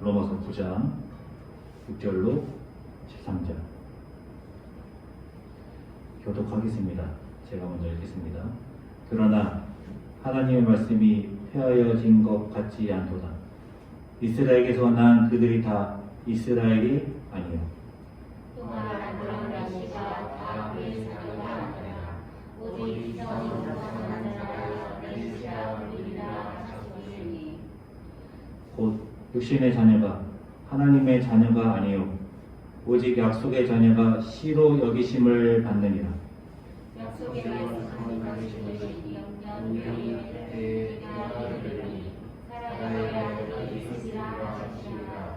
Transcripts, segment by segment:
로마서 9장 6절로 13절 교독하겠습니다. 제가 먼저 읽겠습니다. 그러나 하나님의 말씀이 폐하여진 것 같지 않도다. 이스라엘에게서 난 그들이 다 이스라엘이 아니요. 또한 그런 자가 다 그의 자녀가 아니라 오직 이전이 구원하는 자라여 메시아 우리라 자손이니 곧 육신의 자녀가 하나님의 자녀가 아니요 오직 약속의 자녀가 씨로 여기심을 받느니라. 약속의 말씀하신 것이 영년 후에 기다리리니 살아가야 하리 있으시라 하시니라.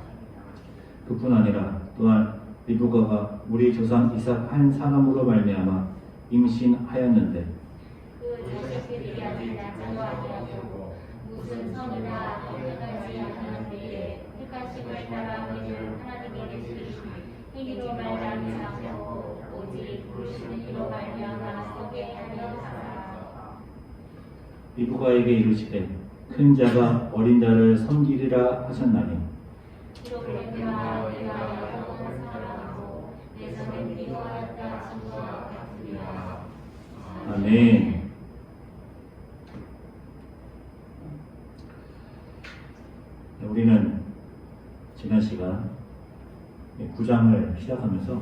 그뿐 아니라 또한 리브가가 우리 조상 이삭 한 사람으로 말미암아 임신하였는데 그 자식들이 아직 낳지도 아니하고 무슨 성이나 어디까지 하는 때에 택하심을 따라 그를 하나님의 계시심 행위로 말미암지 않고 오직 부르시는 이로 말미암아 속에 하였다. 리브가에게 이르시되 큰 자가 어린 자를 섬기리라 하셨나니 이렇게 내가 영원한 사랑하고 내 전에 기도하였다 증거와 같으리라. 아멘. 우리는 지난 시간 9장을 시작하면서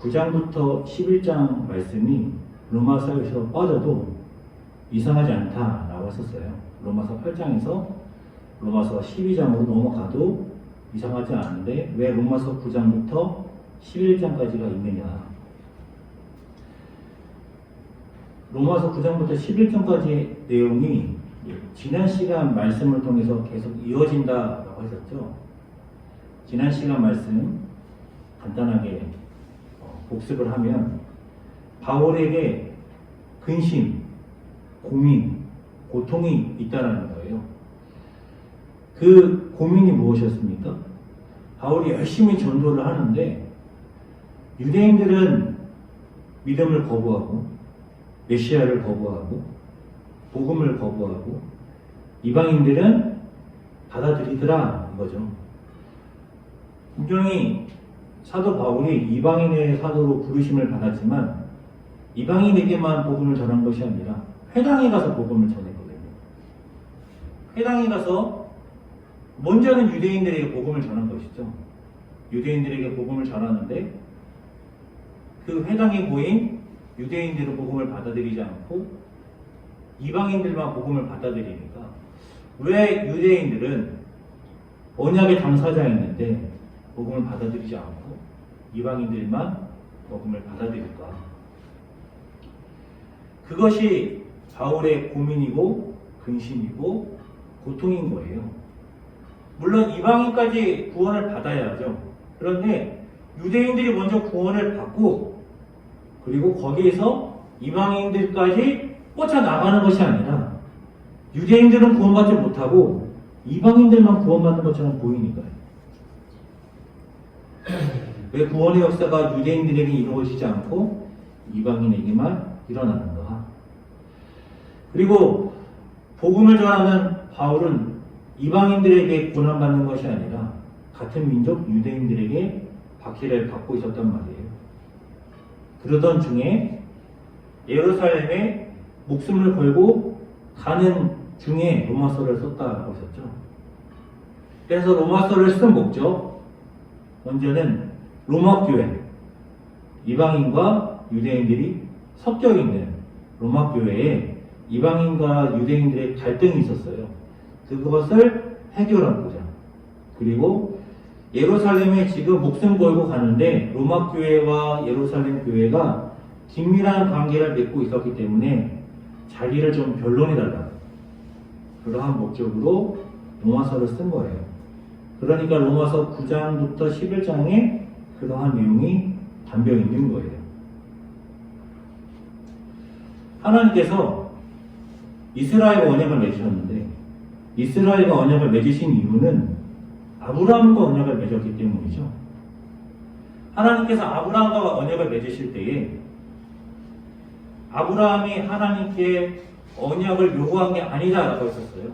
9장부터 11장 말씀이 로마서에서 빠져도 이상하지 않다라고 했었어요. 로마서 8장에서 로마서 12장으로 넘어가도 이상하지 않은데 왜 로마서 9장부터 11장까지가 있느냐. 로마서 9장부터 11장까지의 내용이 지난 시간 말씀을 통해서 계속 이어진다라고 했었죠. 지난 시간 말씀 간단하게 복습을 하면 바울에게 근심, 고민, 고통이 있다는 거예요. 그 고민이 무엇이었습니까? 바울이 열심히 전도를 하는데 유대인들은 믿음을 거부하고 메시아를 거부하고 복음을 거부하고 이방인들은 받아들이더라 이거죠. 분명히 사도 바울이 이방인의 사도로 부르심을 받았지만 이방인에게만 복음을 전한 것이 아니라 회당에 가서 복음을 전했거든요. 회당에 가서 먼저는 유대인들에게 복음을 전한 것이죠. 유대인들에게 복음을 전하는데 그 회당에 모인 유대인들은 복음을 받아들이지 않고 이방인들만 복음을 받아들이니까 왜 유대인들은 언약의 당사자였는데 복음을 받아들이지 않고 이방인들만 복음을 받아들일까? 그것이 바울의 고민이고 근심이고 고통인 거예요. 물론 이방인까지 구원을 받아야죠. 그런데 유대인들이 먼저 구원을 받고 그리고 거기에서 이방인들까지 뻗쳐나가는 것이 아니라 유대인들은 구원받지 못하고 이방인들만 구원받는 것처럼 보이니까요. 왜 구원의 역사가 유대인들에게 이루어지지 않고 이방인에게만 일어나는가? 그리고 복음을 전하는 바울은 이방인들에게 고난받는 것이 아니라 같은 민족 유대인들에게 박해를 받고 있었단 말이에요. 그러던 중에 예루살렘에 목숨을 걸고 가는 중에 로마서를 썼다고 했었죠. 그래서 로마서를 쓴 목적, 먼저는 로마 교회, 이방인과 유대인들이 섞여 있는 로마 교회에 이방인과 유대인들의 갈등이 있었어요. 그것을 해결하고자. 그리고 예루살렘에 지금 목숨 걸고 가는데 로마 교회와 예루살렘 교회가 긴밀한 관계를 맺고 있었기 때문에 자기를 좀 변론해달라. 그러한 목적으로 로마서를 쓴 거예요. 그러니까 로마서 9장부터 11장에 그러한 내용이 담겨 있는 거예요. 하나님께서 이스라엘과 언약을 맺으셨는데 이스라엘과 언약을 맺으신 이유는 아브라함과 언약을 맺었기 때문이죠. 하나님께서 아브라함과 언약을 맺으실 때에 아브라함이 하나님께 언약을 요구한 게 아니다라고 했었어요.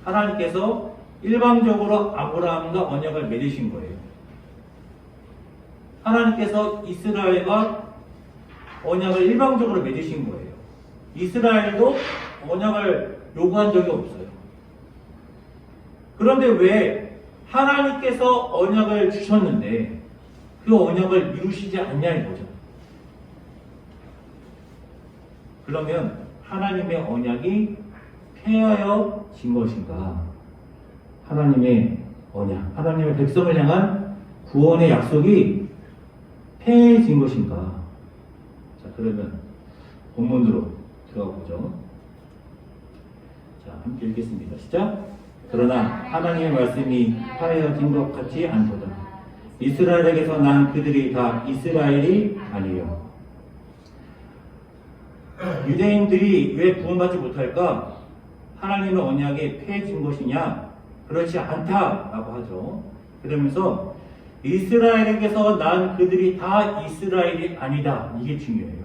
하나님께서 일방적으로 아브라함과 언약을 맺으신 거예요. 하나님께서 이스라엘과 언약을 일방적으로 맺으신 거예요. 이스라엘도 언약을 요구한 적이 없어요. 그런데 왜 하나님께서 언약을 주셨는데 그 언약을 이루시지 않냐 이거죠. 그러면 하나님의 언약이 폐하여진 것인가? 하나님의 언약, 하나님의 백성을 향한 구원의 약속이 폐해진 것인가? 자, 그러면 본문으로 들어가 보죠. 자, 함께 읽겠습니다. 시작. 그러나 하나님의 말씀이 폐하여진 것 같지 않도다. 이스라엘에게서 난 그들이 다 이스라엘이 아니요. 유대인들이 왜 구원받지 못할까? 하나님의 언약이 폐해진 것이냐? 그렇지 않다라고 하죠. 그러면서 이스라엘에게서 난 그들이 다 이스라엘이 아니다. 이게 중요해요.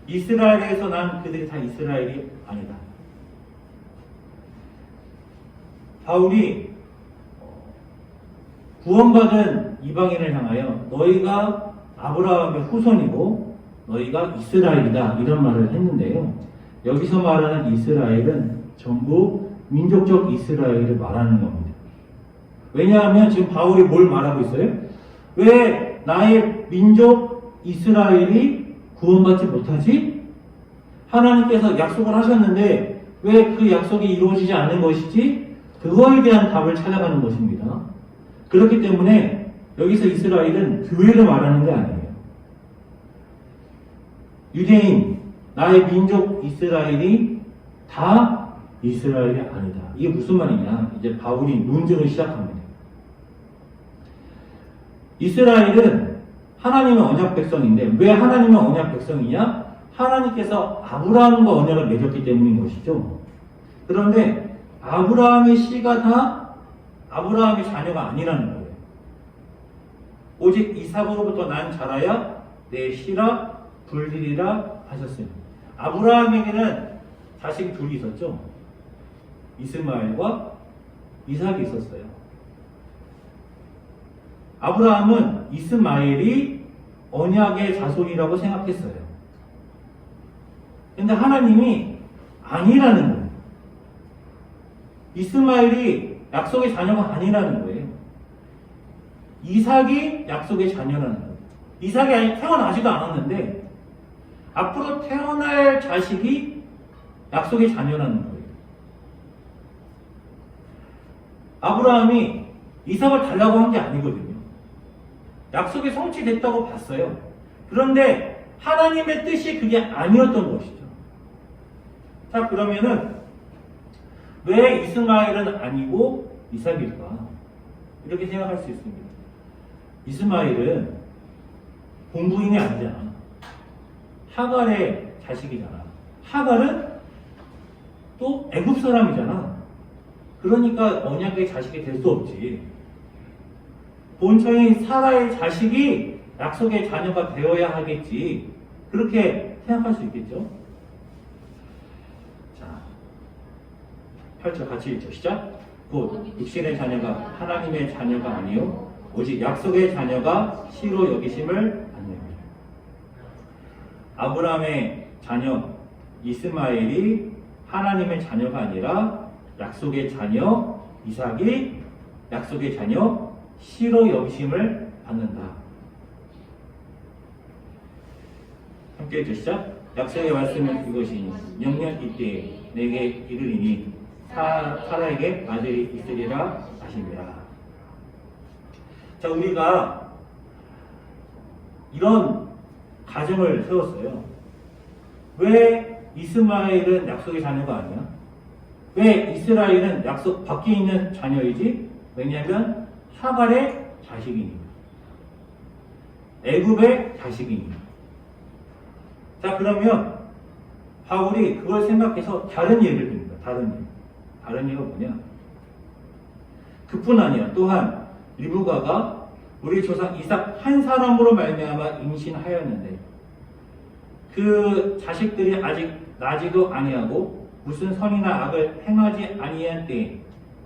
이스라엘에게서 난 그들이 다 이스라엘이 아니다. 바울이 구원받은 이방인을 향하여 너희가 아브라함의 후손이고 너희가 이스라엘이다 이런 말을 했는데요. 여기서 말하는 이스라엘은 전부 민족적 이스라엘을 말하는 겁니다. 왜냐하면 지금 바울이 뭘 말하고 있어요? 왜 나의 민족 이스라엘이 구원받지 못하지? 하나님께서 약속을 하셨는데 왜 그 약속이 이루어지지 않는 것이지? 그거에 대한 답을 찾아가는 것입니다. 그렇기 때문에 여기서 이스라엘은 교회를 말하는 게 아니에요. 유대인, 나의 민족 이스라엘이 다 이스라엘이 아니다. 이게 무슨 말이냐? 이제 바울이 논증을 시작합니다. 이스라엘은 하나님의 언약 백성인데 왜 하나님의 언약 백성이냐? 하나님께서 아브라함과 언약을 맺었기 때문인 것이죠. 그런데 아브라함의 씨가 다 아브라함의 자녀가 아니라는 거예요. 오직 이삭으로부터 난 자라야 내 씨라 불리리라 하셨습니다. 아브라함에게는 자식이 둘이 있었죠. 이스마엘과 이삭이 있었어요. 아브라함은 이스마엘이 언약의 자손이라고 생각했어요. 근데 하나님이 아니라는 거예요. 이스마엘이 약속의 자녀가 아니라는 거예요. 이삭이 약속의 자녀라는 거예요. 이삭이 아직 태어나지도 않았는데 앞으로 태어날 자식이 약속의 자녀라는 거예요. 아브라함이 이삭을 달라고 한 게 아니거든요. 약속이 성취됐다고 봤어요. 그런데 하나님의 뜻이 그게 아니었던 것이죠. 자, 그러면은 왜 이스마엘은 아니고 이삭일까? 이렇게 생각할 수 있습니다. 이스마엘은 본부인이 아니잖아. 하갈의 자식이잖아. 하갈은 또 애굽 사람이잖아. 그러니까 언약의 자식이 될 수 없지. 본처인 사라의 자식이 약속의 자녀가 되어야 하겠지. 그렇게 생각할 수 있겠죠. 자, 8절 같이 읽죠. 시작. 곧 육신의 자녀가 하나님의 자녀가 아니요 오직 약속의 자녀가 시로 여기심을 받느니라. 아브라함의 자녀 이스마엘이 하나님의 자녀가 아니라 약속의 자녀 이삭이 약속의 자녀 시로 여기심을 받는다. 함께 읽으시죠. 약속의 말씀은 이것이니 영년 이때에 내게 이르리니 사라에게 아들이 있으리라 하시니라. 자, 우리가 이런 가정을 세웠어요. 왜 이스마엘은 약속의 자녀가 아니야? 왜 이스라엘은 약속 밖에 있는 자녀이지? 왜냐하면 하갈의 자식이니까. 애굽의 자식이니까. 자, 그러면 바울이 그걸 생각해서 다른 예를 듭니다. 다른 예가 뭐냐? 그뿐 아니라 또한 리브가가 우리 조상 이삭 한 사람으로 말미암아 임신하였는데 그 자식들이 아직 나지도 아니하고 무슨 선이나 악을 행하지 아니한 때에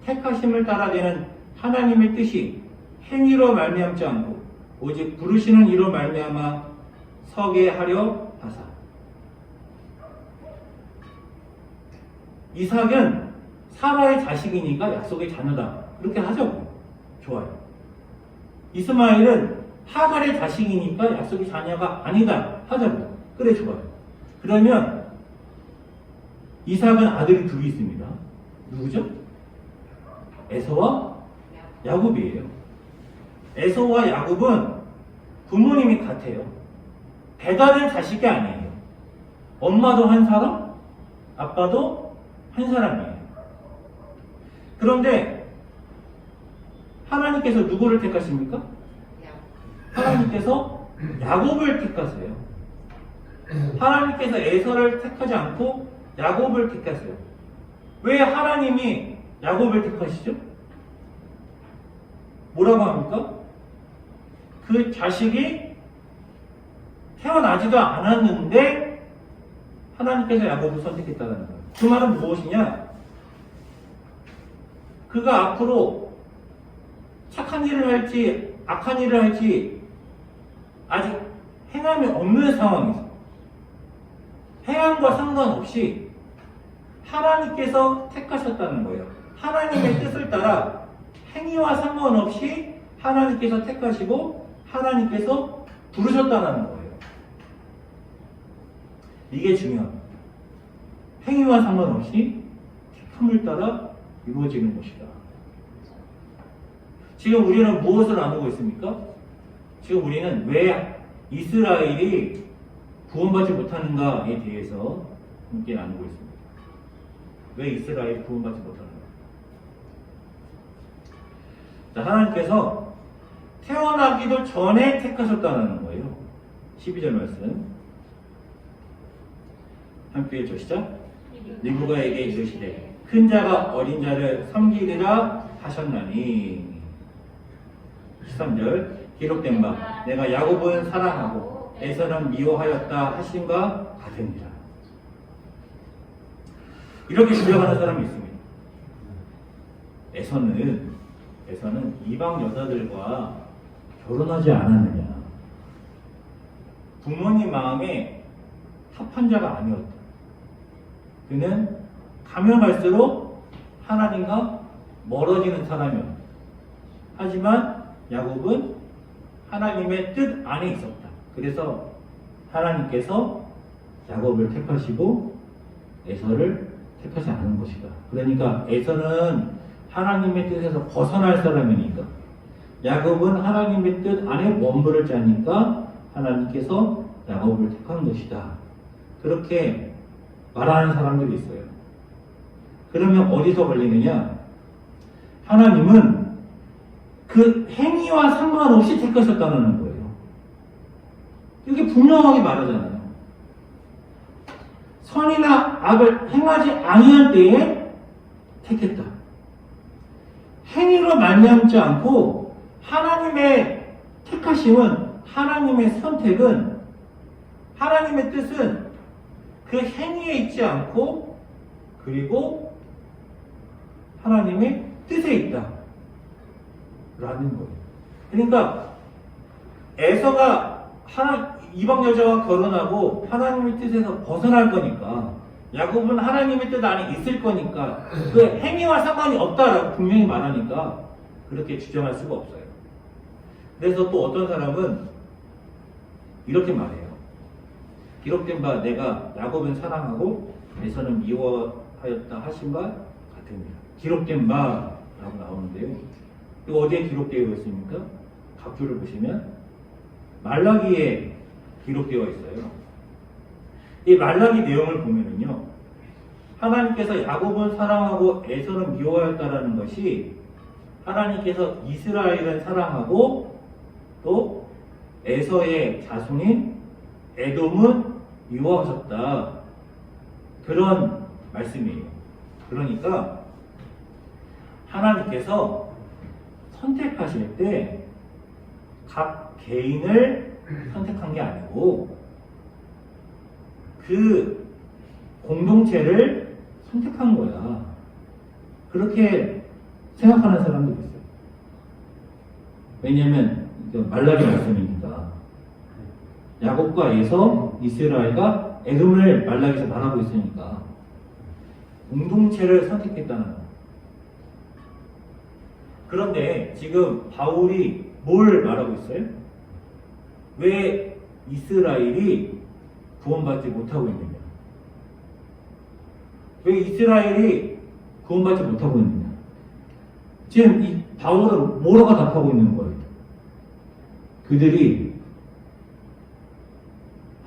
택하심을 따라 되는 하나님의 뜻이 행위로 말미암지 않고 오직 부르시는 이로 말미암아 서게 하려 하사. 이삭은 사라의 자식이니까 약속의 자녀다. 그렇게 하자고. 좋아요. 이스마엘은 하갈의 자식이니까 약속의 자녀가 아니다. 하자고. 그래, 좋아요. 그러면 이삭은 아들이 둘이 있습니다. 누구죠? 에서와 야곱이에요. 에서와 야곱은 부모님이 같아요. 배다른 자식이 아니에요. 엄마도 한 사람, 아빠도 한 사람이에요. 그런데 하나님께서 누구를 택하십니까? 하나님께서 야곱을 택하세요. 하나님께서 에서를 택하지 않고 야곱을 택하세요. 왜 하나님이 야곱을 택하시죠? 뭐라고 합니까? 그 자식이 태어나지도 않았는데 하나님께서 야곱을 선택했다는 거예요. 그 말은 무엇이냐? 그가 앞으로 착한 일을 할지 악한 일을 할지 아직 행함이 없는 상황에서 행함과 상관없이 하나님께서 택하셨다는 거예요. 하나님의 뜻을 따라 행위와 상관없이 하나님께서 택하시고 하나님께서 부르셨다는 거예요. 이게 중요합니다. 행위와 상관없이 택함을 따라 이루어지는 것이다. 지금 우리는 무엇을 나누고 있습니까? 지금 우리는 왜 이스라엘이 구원받지 못하는가에 대해서 함께 나누고 있습니다. 왜 이스라엘이 구원받지 못하는가? 자, 하나님께서 태어나기도 전에 택하셨다는 거예요. 12절 말씀 함께 해주시죠. 리브가에게 이르시되 큰 자가 어린 자를 섬기리라 하셨나니. 13절 기록된 바 내가 야곱은 사랑하고 에서는 미워하였다 하심과 같으니라. 이렇게 주장하는 사람이 있습니다. 에서는 이방 여자들과 결혼하지 않았느냐. 부모님 마음에 합한 자가 아니었다. 그는 가면 갈수록 하나님과 멀어지는 사람이었다. 하지만 야곱은 하나님의 뜻 안에 있었다. 그래서 하나님께서 야곱을 택하시고 에서를 택하지 않은 것이다. 그러니까 에서는 하나님의 뜻에서 벗어날 사람이니까, 야곱은 하나님의 뜻 안에 원부를 짜니까 하나님께서 야곱을 택한 것이다. 그렇게 말하는 사람들이 있어요. 그러면 어디서 걸리느냐? 하나님은 그 행위와 상관없이 택하셨다는 거예요. 이게 분명하게 말하잖아요. 선이나 악을 행하지 아니할 때에 택했다. 행위로 말미암지 않고 하나님의 택하심은, 하나님의 선택은, 하나님의 뜻은 그 행위에 있지 않고 그리고 하나님의 뜻에 있다 라는 거예요. 그러니까 에서가 이방 여자와 결혼하고 하나님의 뜻에서 벗어날 거니까, 야곱은 하나님의 뜻 안에 있을 거니까 그 행위와 상관이 없다라고 분명히 말하니까 그렇게 주장할 수가 없어요. 그래서 또 어떤 사람은 이렇게 말해요. 기록된 바 내가 야곱은 사랑하고 에서는 미워하였다 하심과 같습니다. 기록된 바라고 나오는데요. 이거 어디에 기록되어 있습니까? 각주를 보시면 말라기에 기록되어 있어요. 이 말라기 내용을 보면은요, 하나님께서 야곱은 사랑하고 에서는 미워하였다라는 것이 하나님께서 이스라엘은 사랑하고 또 에서의 자손인 에돔은 미워하셨다, 그런 말씀이에요. 그러니까 하나님께서 선택하실 때 각 개인을 선택한 게 아니고 그 공동체를 선택한 거야. 그렇게 생각하는 사람도 있어요. 왜냐하면 말라기 말씀이니까. 야곱과 에서 이스라엘과 에돔을 말라기에서 말하고 있으니까 공동체를 선택했다는 거예요. 그런데 지금 바울이 뭘 말하고 있어요? 왜 이스라엘이 구원받지 못하고 있느냐? 왜 이스라엘이 구원받지 못하고 있느냐? 지금 이 바울은 뭐라고 답하고 있는 거예요? 그들이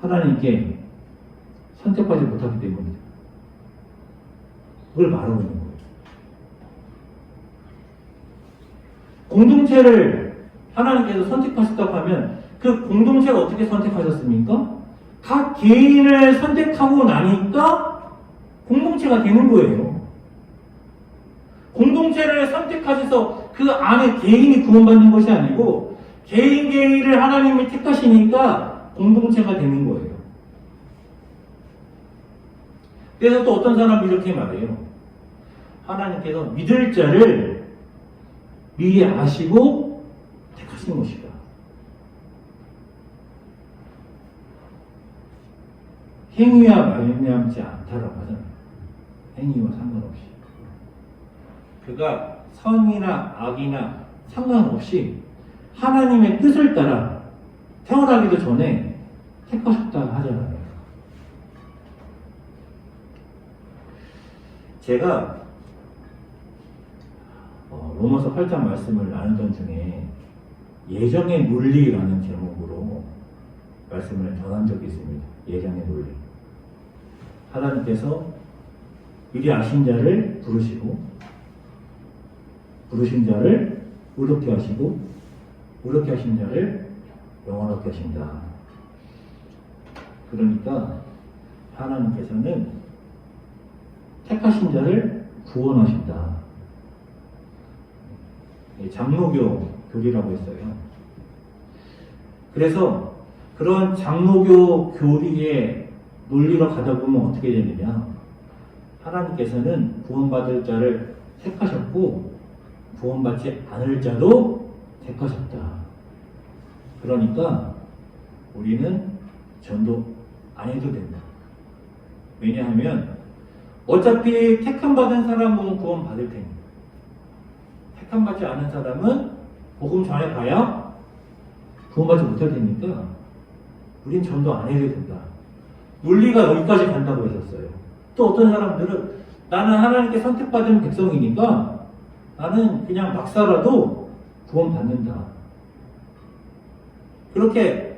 하나님께 선택하지 못하기 때문이죠. 그걸 말하고 있는 거예요. 공동체를 하나님께서 선택하셨다고 하면 그 공동체를 어떻게 선택하셨습니까? 각 개인을 선택하고 나니까 공동체가 되는 거예요. 공동체를 선택하셔서 그 안에 개인이 구원받는 것이 아니고 개인을 하나님이 택하시니까 공동체가 되는 거예요. 그래서 또 어떤 사람이 이렇게 말해요. 하나님께서 믿을 자를 미리 아시고 택하신 것이다. 행위와 말미암지 않다라고 하잖아요. 행위와 상관없이. 그가 선이나 악이나 상관없이 하나님의 뜻을 따라 태어나기도 전에 택하셨다 하잖아요. 제가 로마서 8장 말씀을 나누던 중에 예정의 논리라는 제목으로 말씀을 전한 적이 있습니다. 예정의 논리. 하나님께서 미리 아신 자를 부르시고 부르신 자를 의롭게 하시고 의롭게 하신 자를 영원하게 하신다. 그러니까 하나님께서는 택하신 자를 구원하신다. 장로교 교리라고 했어요. 그래서 그런 장로교 교리의 논리로 가다 보면 어떻게 되느냐? 하나님께서는 구원받을 자를 택하셨고 구원받지 않을 자도 택하셨다. 그러니까 우리는 전도 안 해도 된다. 왜냐하면 어차피 택함받은 사람은 구원받을 테니까. 택함받지 않은 사람은 복음 전해봐야 구원받지 못할 테니까 우린 전도 안 해도 된다. 논리가 여기까지 간다고 했었어요. 또 어떤 사람들은 나는 하나님께 선택받은 백성이니까 나는 그냥 막 살아도 구원받는다. 그렇게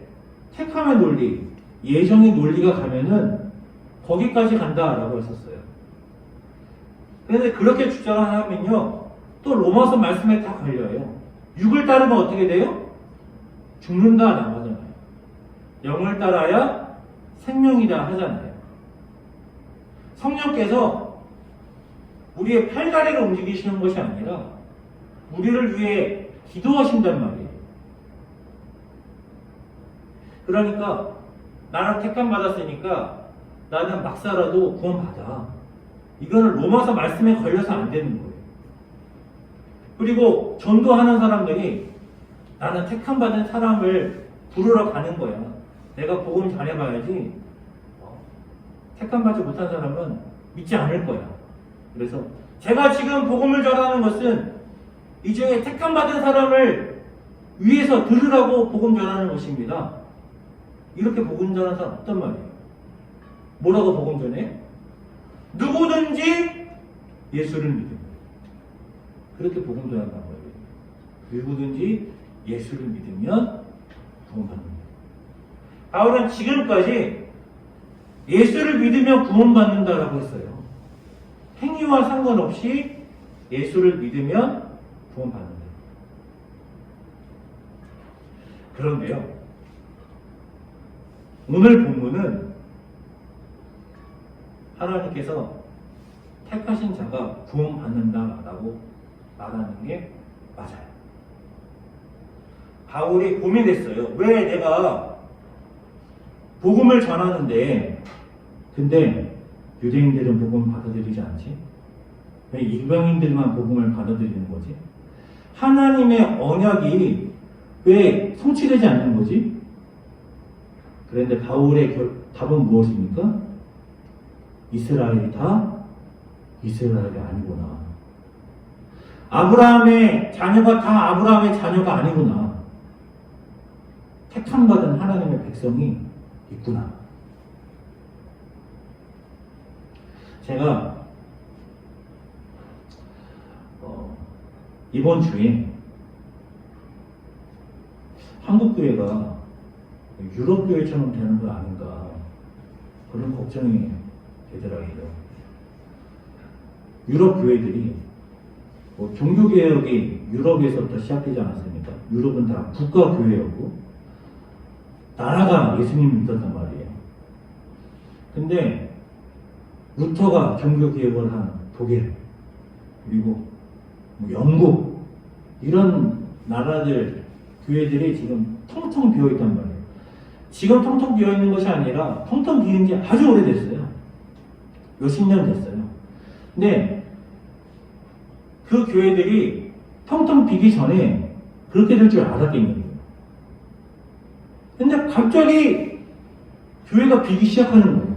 택함의 논리, 예정의 논리가 가면은 거기까지 간다라고 했었어요. 그런데 그렇게 주장하면요, 또 로마서 말씀에 다 걸려요. 육을 따르면 어떻게 돼요? 죽는다 나오잖아요. 영을 따라야 생명이다 하잖아요. 성령께서 우리의 팔다리를 움직이시는 것이 아니라 우리를 위해 기도하신단 말이에요. 그러니까 나는 택함 받았으니까 나는 막 살아도 구원받아. 이거는 로마서 말씀에 걸려서 안 되는 거예요. 그리고 전도하는 사람들이 나는 택함 받은 사람을 부르러 가는 거야. 내가 복음 전해봐야지. 택함 받지 못한 사람은 믿지 않을 거야. 그래서 제가 지금 복음을 전하는 것은 이 중에 택함 받은 사람을 위해서 들으라고 복음 전하는 것입니다. 이렇게 복음 전하는 사람 없단 말이에요. 뭐라고 복음 전해? 누구든지 예수를 믿음. 그렇게 복음 전한단 말이에요. 누구든지 예수를 믿으면 구원받는 거예요. 바울은 지금까지 예수를 믿으면 구원받는다라고 했어요. 행위와 상관없이 예수를 믿으면 구원받는다. 그런데요, 오늘 본문은 하나님께서 택하신 자가 구원받는다라고 말하는 게 맞아요. 바울이 고민했어요. 왜 내가 복음을 전하는데 근데 유대인들은 복음 받아들이지 않지? 왜 이방인들만 복음을 받아들이는 거지? 하나님의 언약이 왜 성취되지 않는 거지? 그런데 바울의 답은 무엇입니까? 이스라엘이 다 이스라엘이 아니구나. 아브라함의 자녀가 다 아브라함의 자녀가 아니구나. 택함받은 하나님의 백성이 있구나. 제가 이번 주에 한국교회가 유럽교회처럼 되는 거 아닌가 그런 걱정이 되더라고요. 유럽교회들이 종교개혁이 유럽에서부터 시작되지 않았습니까? 유럽은 다 국가교회였고 나라가 예수님 믿었단 말이에요. 근데 루터가 종교개혁을 한 독일 그리고 영국 이런 나라들 교회들이 지금 텅텅 비어있단 말이에요. 지금 텅텅 비어있는 것이 아니라 텅텅 비는 지 아주 오래됐어요. 몇십 년 됐어요. 근데 그 교회들이 텅텅 비기 전에 그렇게 될 줄 알았겠냐고요. 근데 갑자기 교회가 비기 시작하는 거예요.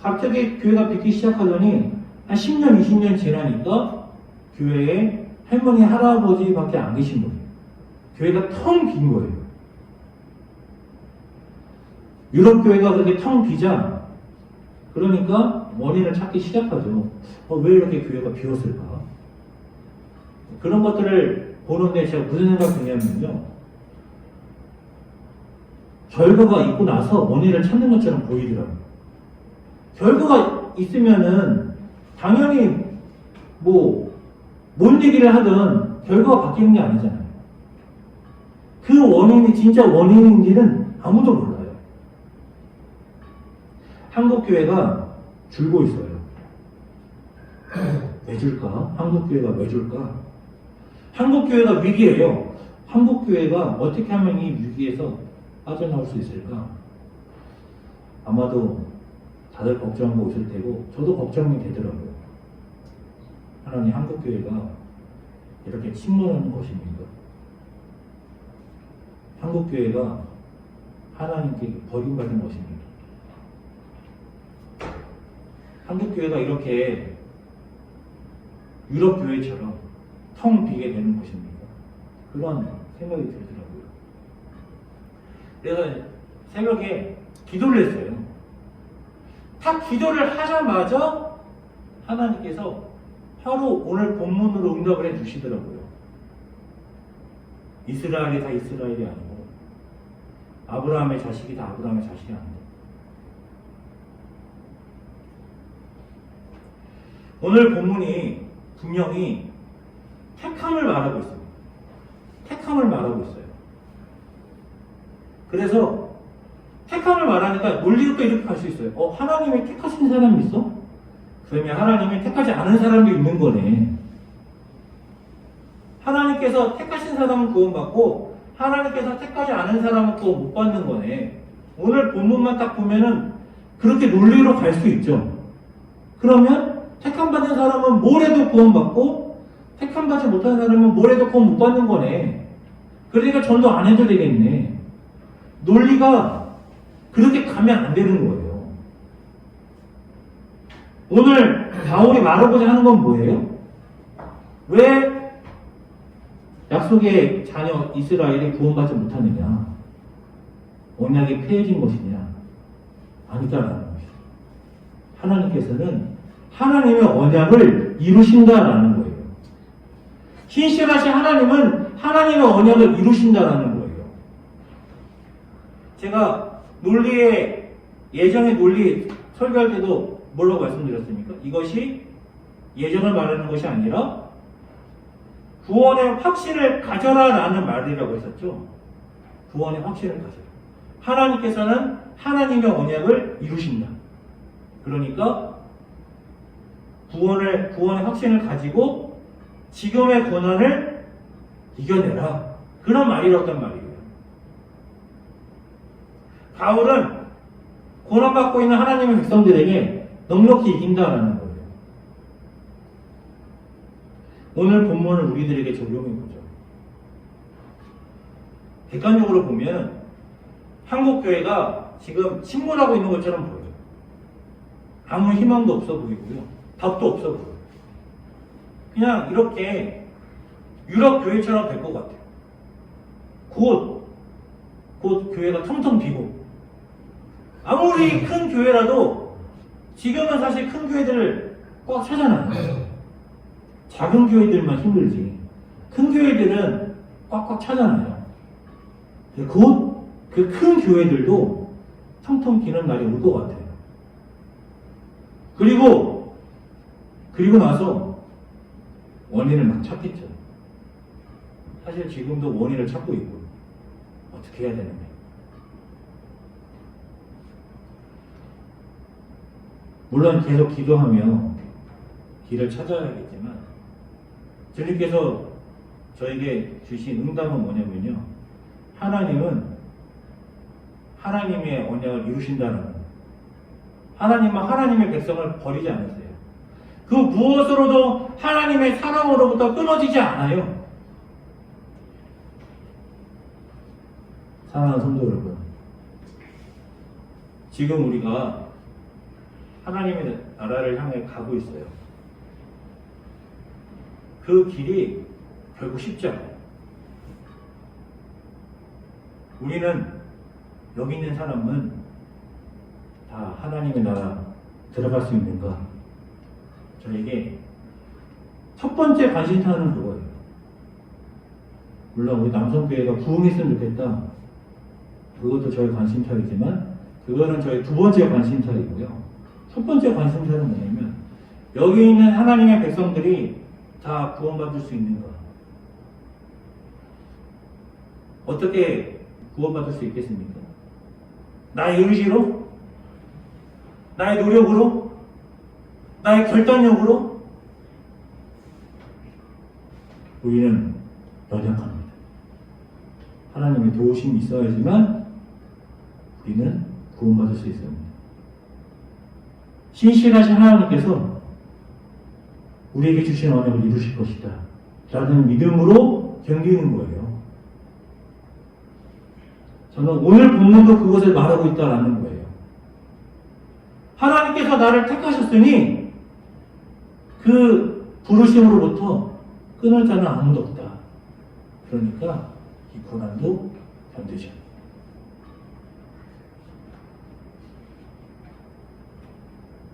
갑자기 교회가 비기 시작하더니 한 10년, 20년 지나니까 교회에 할머니, 할아버지밖에 안 계신 거예요. 교회가 텅 빈 거예요. 유럽 교회가 그렇게 텅 비자 그러니까 원인을 찾기 시작하죠. 왜 이렇게 교회가 비었을까? 그런 것들을 보는데 제가 무슨 생각이 드냐면요. 결과가 있고 나서 원인을 찾는 것처럼 보이더라고요. 결과가 있으면은 당연히 뭔 얘기를 하든 결과가 바뀌는 게 아니잖아요. 그 원인이 진짜 원인인지는 아무도 몰라요. 한국교회가 줄고 있어요. 왜 줄까? 한국교회가 왜 줄까? 한국교회가 위기예요. 한국교회가 어떻게 하면 이 위기에서 빠져나올 수 있을까? 아마도 다들 걱정하고 있을 테고 저도 걱정이 되더라고요. 하나님, 한국교회가 이렇게 침몰하는 것입니까? 한국교회가 하나님께 버림받은 것입니다. 한국교회가 이렇게 유럽교회처럼 텅 비게 되는 것입니까? 그런 생각이 들더라고요. 그래서 새벽에 기도를 했어요. 딱 기도를 하자마자 하나님께서 바로 오늘 본문으로 응답을 해주시더라고요. 이스라엘이 다 이스라엘이 아니고 아브라함의 자식이 다 아브라함의 자식이 아니고 오늘 본문이 분명히 택함을 말하고 있습니다. 택함을 말하고 있어요. 그래서 택함을 말하니까 논리로 또 이렇게 갈 수 있어요. 하나님이 택하신 사람이 있어? 그러면 하나님이 택하지 않은 사람도 있는 거네. 하나님께서 택하신 사람은 구원받고 하나님께서 택하지 않은 사람은 구원 못 받는 거네. 오늘 본문만 딱 보면은 그렇게 논리로 갈 수 있죠. 그러면 택함 받은 사람은 뭘 해도 구원받고 택함 받지 못한 사람은 뭘 해도 구원 못 받는 거네. 그러니까 전도 안 해도 되겠네. 논리가 그렇게 가면 안 되는 거예요. 오늘 바울이 말하고자 하는 건 뭐예요? 왜 약속의 자녀 이스라엘이 구원받지 못하느냐? 언약이 폐해진 것이냐? 아니다라는 것이죠. 하나님께서는 하나님의 언약을 이루신다라는 거예요. 신실하신 하나님은 하나님의 언약을 이루신다라는 거예요. 제가 예전에 논리 설교할 때도 뭐라고 말씀드렸습니까? 이것이 예정을 말하는 것이 아니라 구원의 확신을 가져라라는 말이라고 했었죠. 구원의 확신을 가져라. 하나님께서는 하나님의 언약을 이루신다. 그러니까 구원의 확신을 가지고 지금의 고난을 이겨내라. 그런 말이었단 말이에요. 바울은 고난받고 있는 하나님의 백성들에게 넉넉히 이긴다라는 거예요. 오늘 본문을 우리들에게 적용해 보죠. 객관적으로 보면 한국 교회가 지금 침몰하고 있는 것처럼 보여요. 아무 희망도 없어 보이고요. 답도 없어 보여요. 그냥 이렇게 유럽 교회처럼 될 것 같아요. 곧 교회가 텅텅 비고, 아무리 큰 교회라도 지금은 사실 큰 교회들을 꽉 차잖아요. 작은 교회들만 힘들지 큰 교회들은 꽉꽉 차잖아요. 곧 그 큰 교회들도 텅텅 비는 날이 올 것 같아요. 그리고 나서 원인을 막 찾겠죠. 사실 지금도 원인을 찾고 있고, 어떻게 해야 되는데. 물론 계속 기도하며 길을 찾아야겠지만, 주님께서 저에게 주신 응답은 뭐냐면요, 하나님은 하나님의 언약을 이루신다는 거예요. 하나님은 하나님의 백성을 버리지 않으세요. 그 무엇으로도 하나님의 사랑으로부터 끊어지지 않아요. 사랑하는 성도 여러분, 지금 우리가 하나님의 나라를 향해 가고 있어요. 그 길이 결국 쉽지 않아요. 우리는, 여기 있는 사람은 다 하나님의 나라 들어갈 수 있는가? 저에게 첫 번째 관심사는 그거예요. 물론 우리 남성교회가 부흥했으면 좋겠다. 그것도 저의 관심사이지만, 그거는 저의 두 번째 관심사이고요. 첫 번째 관심사는 뭐냐면, 여기 있는 하나님의 백성들이 다 구원받을 수 있는가? 어떻게 구원받을 수 있겠습니까? 나의 의지로? 나의 노력으로? 나의 결단력으로? 우리는 연약합니다. 하나님의 도우심이 있어야지만 우리는 구원받을 수 있습니다. 신실하신 하나님께서 우리에게 주신 언약을 이루실 것이다 라는 믿음으로 견디는 거예요. 저는 오늘 본문도 그것을 말하고 있다라는 거예요. 하나님께서 나를 택하셨으니 그 부르심으로부터 끊을 자는 아무도 없다. 그러니까 이 고난도 견디자.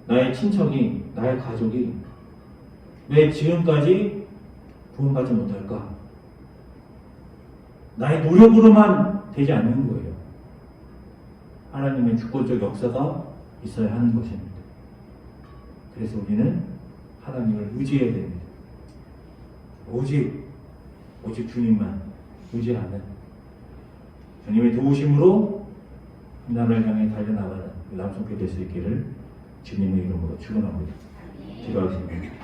나의 친척이, 나의 가족이 왜 지금까지 구원받지 못할까? 나의 노력으로만 되지 않는 거예요. 하나님의 주권적 역사가 있어야 하는 것입니다. 그래서 우리는 하나님을 의지해야 됩니다. 오직 주님만 의지하는, 주님의 도우심으로 나라를 향해 달려나가는 남성교 될 수 있기를 주님의 이름으로 축원합니다. 기도하겠습니다.